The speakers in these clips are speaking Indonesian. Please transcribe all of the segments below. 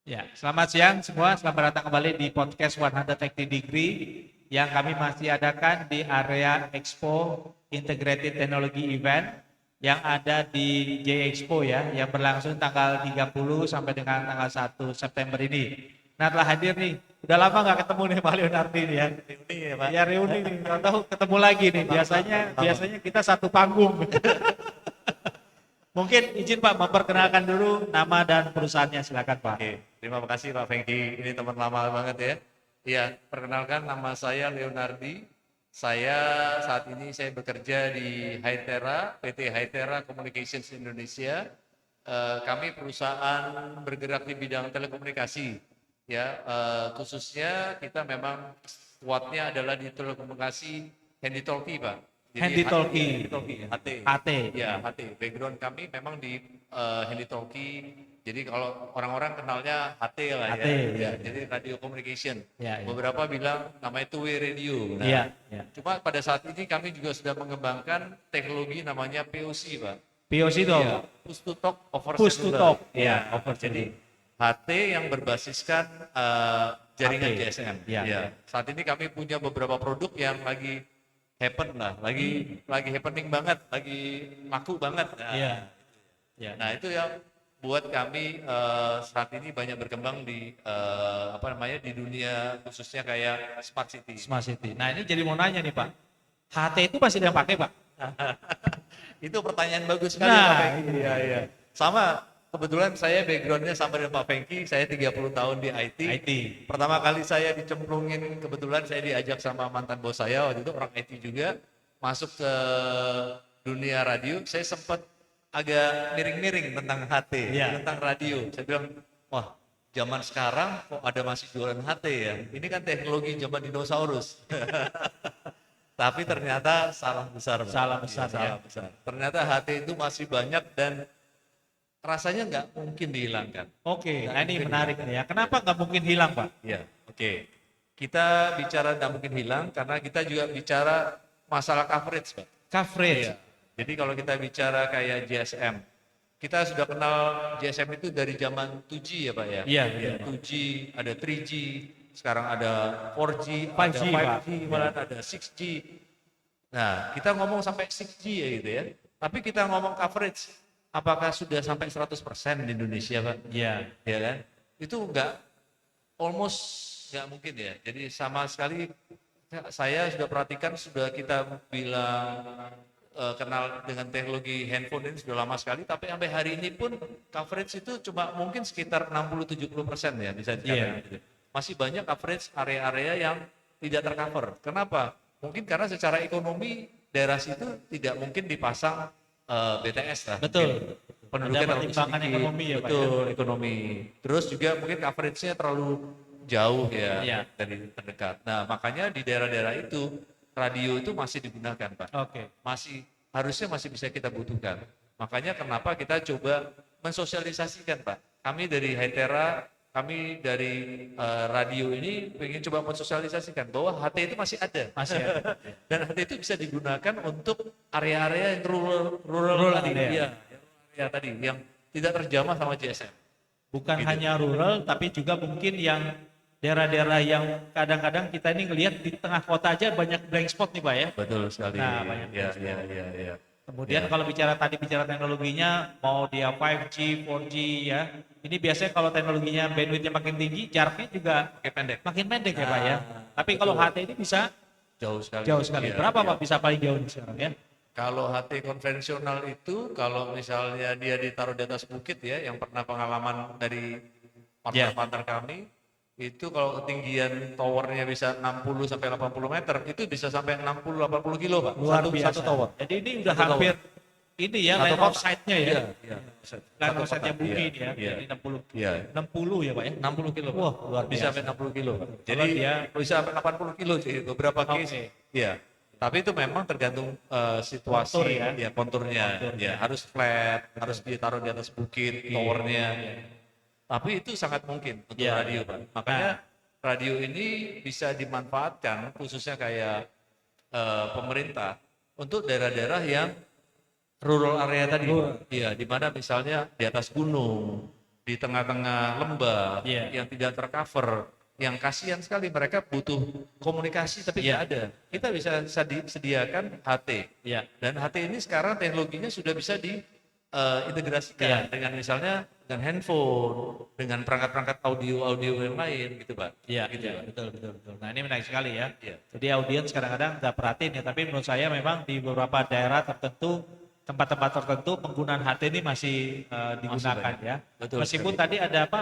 Ya, selamat siang semua. Selamat datang kembali di podcast 180 Degree yang kami masih adakan di area Expo Integrated Technology Event yang ada di J Expo ya, yang berlangsung tanggal 30 sampai dengan tanggal 1 September ini. Nah, telah hadir nih. Udah lama nggak ketemu nih Pak Leonardi nih ya. Reuni ya Pak. Ya reuni nih, nggak tahu ketemu lagi nih. Biasanya kita satu panggung. Mungkin izin Pak memperkenalkan dulu nama dan perusahaannya, silakan Pak. Oke, terima kasih Pak Fengki. Ini teman lama banget ya. Iya, perkenalkan nama saya Leonardi. Saya saat ini saya bekerja di Hytera, PT Hytera Communications Indonesia. Kami perusahaan bergerak di bidang telekomunikasi. Ya, khususnya kita memang kuatnya adalah di telekomunikasi handy talkie Pak. Handy talkie. Handy talkie, HT. HT. Ya, HT. Background kami memang di handy talkie. Jadi kalau orang-orang kenalnya HT lah HT, ya. ya. Jadi radio communication. Ya, ya. Beberapa bilang namanya two-way radio. Nah, Iya, iya. cuma pada saat ini kami juga sudah mengembangkan teknologi namanya POC, Pak. POC itu Iya, push to talk over Push to cellular. talk. Iya, Ya, over jadi HT yang berbasiskan jaringan HT. GSM. Ya, Iya. ya. Saat ini kami punya beberapa produk yang lagi happen lah, lagi happening banget, lagi laku banget. Nah, Iya. Ya. nah itu yang buat kami saat ini banyak berkembang di di dunia khususnya kayak smart city. Smart City. Nah, ini jadi mau nanya nih Pak. HT itu masih ada yang pakai Pak? Itu pertanyaan bagus sekali Nah, Pak Fengki. Iya, iya. Sama, kebetulan saya backgroundnya sama dengan Pak Fengki, saya 30 tahun di IT. IT. Pertama kali saya dicemplungin, kebetulan saya diajak sama mantan bos saya, waktu itu orang IT juga, masuk ke dunia radio, saya sempat agak miring-miring tentang HT, Iya. tentang radio. Saya bilang, wah zaman sekarang kok ada masih jualan HT ya? Ini kan teknologi zaman dinosaurus. Tapi ternyata salah besar. Pak. Salah besar, Iya, salah ya. besar. Ternyata HT itu masih banyak dan rasanya nggak mungkin dihilangkan. Oke, Nggak nah ini mungkin menarik dihilangkan. nih ya. Kenapa nggak mungkin hilang Pak? Ya, oke. Kita bicara nggak mungkin hilang karena kita juga bicara masalah coverage, Pak. Coverage. Iya. Jadi kalau kita bicara kayak GSM, kita sudah kenal GSM itu dari zaman 2G ya Pak ya? Iya, Ya, iya. 2G, ada 3G, sekarang ada 4G, 5G, ada Pak. 5G, malah ada 6G. Nah, kita ngomong sampai 6G ya gitu ya. Tapi kita ngomong coverage, apakah sudah sampai 100% di Indonesia Pak? Iya. Ya kan? Itu enggak, almost nggak mungkin ya. Jadi sama sekali saya sudah perhatikan, sudah kita bilang kenal dengan teknologi handphone ini sudah lama sekali, tapi sampai hari ini pun coverage itu cuma mungkin sekitar 60-70% ya bisa dikatakan. Iya. Gitu. Masih banyak coverage area-area yang tidak tercover. Kenapa? Mungkin karena secara ekonomi daerah situ tidak mungkin dipasang BTS lah. Betul. Mungkin penduduknya Ada terlalu pertimbangan sedikit. ekonomi ya Pak ya. Betul, ekonomi. Terus juga mungkin coverage-nya terlalu jauh ya Iya. dari terdekat. Nah, makanya di daerah-daerah itu radio itu masih digunakan, Pak. Oke. Harusnya masih bisa kita butuhkan. Makanya kenapa kita coba mensosialisasikan, Pak. Kami dari Hytera, kami dari radio ini ingin coba mensosialisasikan bahwa HT itu masih ada. Masih ada. Dan HT itu bisa digunakan untuk area-area yang rural Rural tadi. area. Iya, area tadi yang tidak terjamah sama GSM. Bukan Gitu. hanya rural, tapi juga mungkin yang daerah-daerah yang kadang-kadang kita ini ngelihat di tengah kota aja banyak blank spot nih Pak ya. Betul sekali. Nah, banyak Ya, transport. ya. Kemudian Ya. kalau bicara teknologinya, mau dia 5G, 4G ya, ini biasanya kalau teknologinya bandwidthnya makin tinggi, jaraknya juga Oke, pendek. makin pendek ya Pak ya. Nah, Tapi kalau betul. HT ini bisa Jauh sekali. jauh sekali. Iya, Berapa iya. Pak bisa paling jauh nih sekarang ya? Kalau HT konvensional itu, kalau misalnya dia ditaruh di atas bukit ya, yang pernah pengalaman dari Ya. partner-partner kami, itu kalau ketinggian towernya bisa 60 sampai 80 meter, itu bisa sampai 60-80 kilo Pak. Luar Satu biasa. tower. Jadi ini udah Satu hampir ini ya Satu line of kota. sight-nya ya. Iya, iya. Line Satu of sight-nya kota. bumi Iya, ini ya. iya. Jadi 60 Iya. 60 ya Pak ya. 60 kilo. Pak. Wah, luar Bisa biasa. sampai 60 kilo. Pak. Kalau Jadi dia- bisa sampai 80 kilo sih beberapa Oke. case. Iya. Tapi itu memang tergantung situasi Kontur ya. ya konturnya. Konturnya. Ya, harus flat, harus ditaruh di atas bukit, towernya. Iya. Tapi itu sangat mungkin untuk Iya. radio, Pak. Makanya radio ini bisa dimanfaatkan khususnya kayak pemerintah untuk daerah-daerah yang rural area tadi. Rural. Iya, di mana misalnya di atas gunung, di tengah-tengah lembah Iya. yang tidak tercover, yang kasihan sekali mereka butuh komunikasi tapi nggak Iya. ada. Kita bisa sediakan HT. Ya, Dan HT ini sekarang teknologinya sudah bisa Iya. diintegrasikan dengan misalnya dengan handphone, dengan perangkat-perangkat audio-audio yang lain gitu, Pak. iya, Gitu, iya, Pak. betul, betul, betul. Nah, ini menarik sekali ya. Iya. Jadi audiens kadang-kadang nggak perhatiin ya, tapi menurut saya memang di beberapa daerah tertentu, tempat-tempat tertentu penggunaan HT ini masih digunakan banyak. ya. Betul Meskipun sekali. tadi ada apa?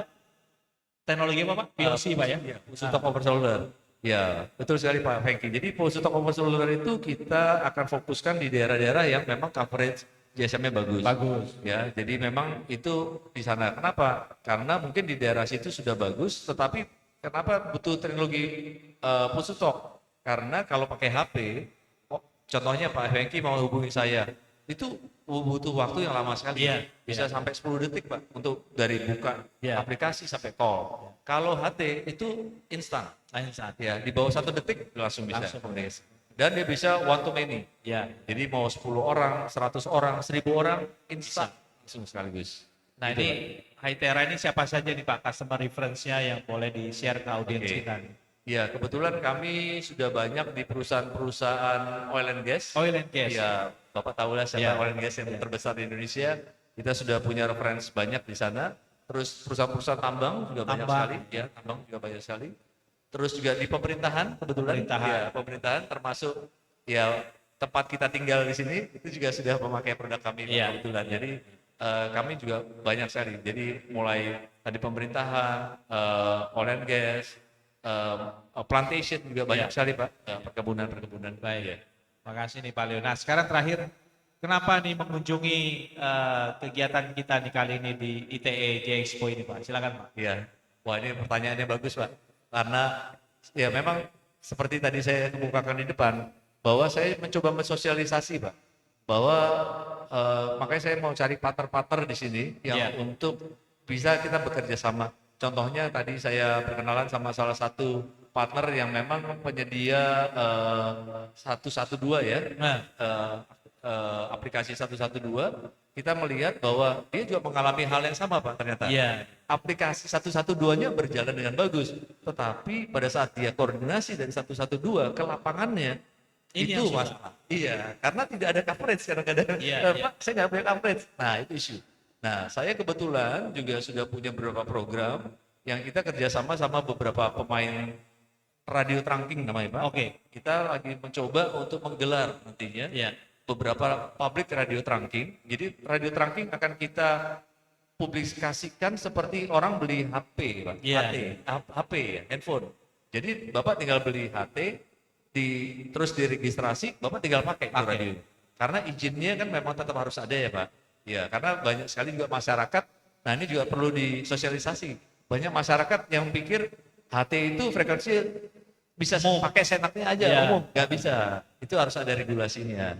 Teknologi apa, Pak? POC, Pak ya? Iya, pulse talk over cellular. Ya, betul sekali Pak Franky. Jadi pulse talk over cellular itu kita akan fokuskan di daerah-daerah yang memang coverage GSM-nya bagus. Bagus. Ya, jadi memang itu di sana. Kenapa? Karena mungkin di daerah situ sudah bagus, tetapi kenapa butuh teknologi pulse talk? Karena kalau pakai HP, contohnya Pak Franky mau hubungi saya, itu butuh waktu yang lama sekali. Iya, Bisa sampai 10 detik Pak untuk dari buka Iya. aplikasi sampai call. Kalau HT itu instan. Instan. Ya, di bawah 1 detik langsung bisa. Langsung. komunikasi. Dan dia bisa one to many. Ya. Jadi mau 10 orang, 100 orang, 1000 orang, instan. Langsung sekaligus. Nah, Gitu, ini Hytera ini siapa saja nih Pak customer reference-nya yang boleh di-share ke audiens Oke. kita nih? Ya, kebetulan kami sudah banyak di perusahaan-perusahaan oil and gas. Oil and gas. Ya, Bapak tahu lah siapa Ya. oil and gas yang terbesar di Indonesia. Kita sudah punya reference banyak di sana. Terus perusahaan-perusahaan tambang juga banyak Tambang. sekali. Ya, tambang juga banyak sekali. Terus juga di pemerintahan kebetulan. Pemerintahan. Ya, pemerintahan termasuk ya tempat kita tinggal di sini itu juga sudah memakai produk kami Iya. kebetulan. Jadi kami juga banyak sekali. Jadi mulai tadi pemerintahan, oil and gas, plantation juga banyak Iya. sekali Pak, perkebunan-perkebunan. Baik. Ya. Makasih nih Pak Leo. Nah, sekarang terakhir, kenapa nih mengunjungi kegiatan kita nih kali ini di ITE J Expo ini Pak? Silakan Pak. Iya. Wah, ini pertanyaannya bagus Pak. Karena ya memang seperti tadi saya kemukakan di depan, bahwa saya mencoba mensosialisasi Pak. Bahwa makanya saya mau cari partner-partner di sini yang Iya. untuk bisa kita bekerja sama. Contohnya tadi saya berkenalan sama salah satu partner yang memang penyedia 112 ya. Nah, Aplikasi 112, kita melihat bahwa dia juga mengalami hal yang sama Pak ternyata. iya. Aplikasi 112-nya berjalan dengan bagus, tetapi pada saat dia koordinasi dari 112 ke lapangannya, Ini itu yang susah. masalah. Iya, karena tidak ada coverage kadang-kadang. Iya, iya. Pak, saya nggak punya coverage. Nah, itu isu. Nah, saya kebetulan juga sudah punya beberapa program yang kita kerjasama sama beberapa pemain radio trunking namanya Pak. Oke. Kita lagi mencoba untuk menggelar nantinya Iya. beberapa public radio trunking. Jadi radio trunking akan kita publikasikan seperti orang beli HP, Pak. Iya. HP ya, handphone. Jadi Bapak tinggal beli HT, terus diregistrasi, Bapak tinggal pakai itu Pakai. radio. Karena izinnya kan memang tetap harus ada ya, Pak. Ya, karena banyak sekali juga masyarakat. Nah, ini juga perlu disosialisasi. Banyak masyarakat yang pikir HT itu frekuensi bisa pakai senaknya aja, Iya. umum. Nggak bisa. Itu harus ada regulasinya.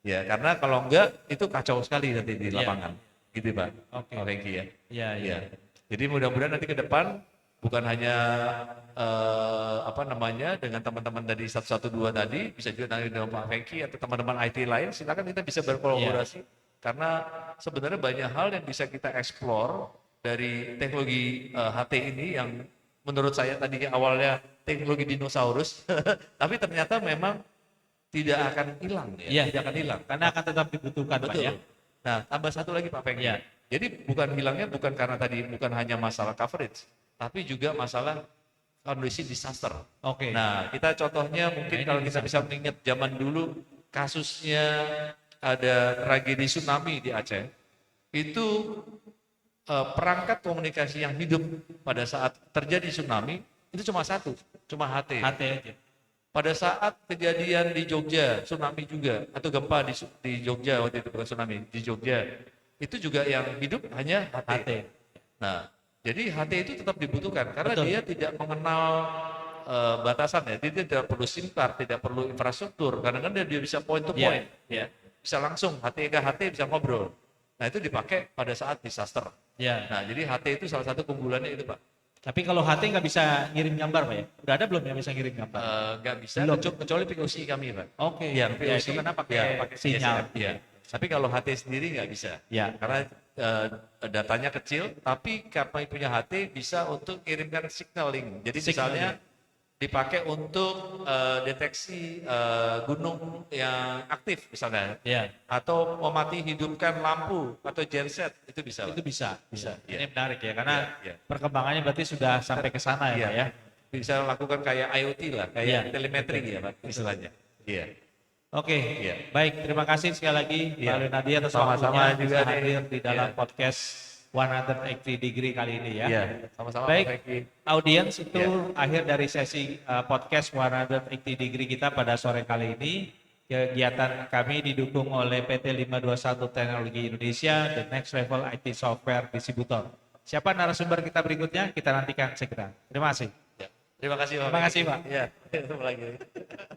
Ya, karena kalau enggak itu kacau sekali nanti di Iya. lapangan. Gitu, Pak. Oke. Pak Hengki ya. Iya, iya. Ya. Jadi mudah-mudahan nanti ke depan bukan hanya apa namanya dengan teman-teman dari 112 tadi, bisa juga nanti dengan Pak Hengki atau teman-teman IT lain, silakan kita bisa berkolaborasi. Karena sebenarnya banyak hal yang bisa kita explore dari teknologi HT ini yang menurut saya tadi awalnya teknologi dinosaurus, tapi ternyata memang tidak akan hilang ya, Iya. tidak akan hilang. Karena akan tetap dibutuhkan Pak Betul. ya. Nah, tambah satu lagi Pak Peng. Iya. Jadi bukan hilangnya bukan karena tadi bukan hanya masalah coverage, tapi juga masalah kondisi disaster. Oke. Nah, kita contohnya mungkin Nah, ini kalau kita bisa mengingat zaman dulu kasusnya ada tragedi tsunami di Aceh, itu perangkat komunikasi yang hidup pada saat terjadi tsunami itu cuma satu, cuma HT. HT aja. Pada saat kejadian di Jogja, tsunami juga, atau gempa di Jogja waktu itu, bukan tsunami, di Jogja, itu juga yang hidup hanya HT. HT. Nah, jadi HT itu tetap dibutuhkan, karena Betul. dia tidak mengenal batasan ya, dia tidak perlu SIM card, tidak perlu infrastruktur, kadang-kadang dia bisa point to Iya. point, ya. Bisa langsung, HT ke HT bisa ngobrol. Nah, itu dipakai pada saat disaster. Ya. Nah, jadi HT itu salah satu keunggulannya itu, Pak. Tapi kalau HT nggak bisa ngirim gambar Pak ya? Udah ada belum yang bisa ngirim gambar? Nggak bisa, Belum. kecuali POC kami, Pak. Oke. Yang Ya, POC itu karena pakai ya, sinyal. GSM, ya. Tapi kalau HT sendiri nggak bisa. Ya. Karena datanya kecil, tapi karena punya HT bisa untuk kirimkan signaling. Jadi misalnya dipakai untuk deteksi gunung yang aktif misalnya, Ya, atau memati hidupkan lampu atau genset, itu bisa. itu bisa. Bisa. Ini Iya. menarik ya, karena Iya. perkembangannya berarti sudah sampai ke sana ya, Iya. Pak ya. Bisa lakukan kayak IoT lah, kayak Iya. telemetri ya Pak, istilahnya. Iya. Oke, Iya. baik. Terima kasih sekali lagi Iya. Pak Leonardi atas Sama-sama waktunya juga bisa nih. hadir di dalam Iya. podcast 180 Degree kali ini ya. Iya, sama-sama Pak Baik, Franky. audiens itu Iya. akhir dari sesi podcast 180 Degree kita pada sore kali ini. Kegiatan kami didukung oleh PT 521 Teknologi Indonesia, The Next Level IT Software Distributor. Siapa narasumber kita berikutnya? Kita nantikan segera. Terima kasih. Ya. Terima kasih Pak. Terima kasih, Pak. Iya, ketemu lagi.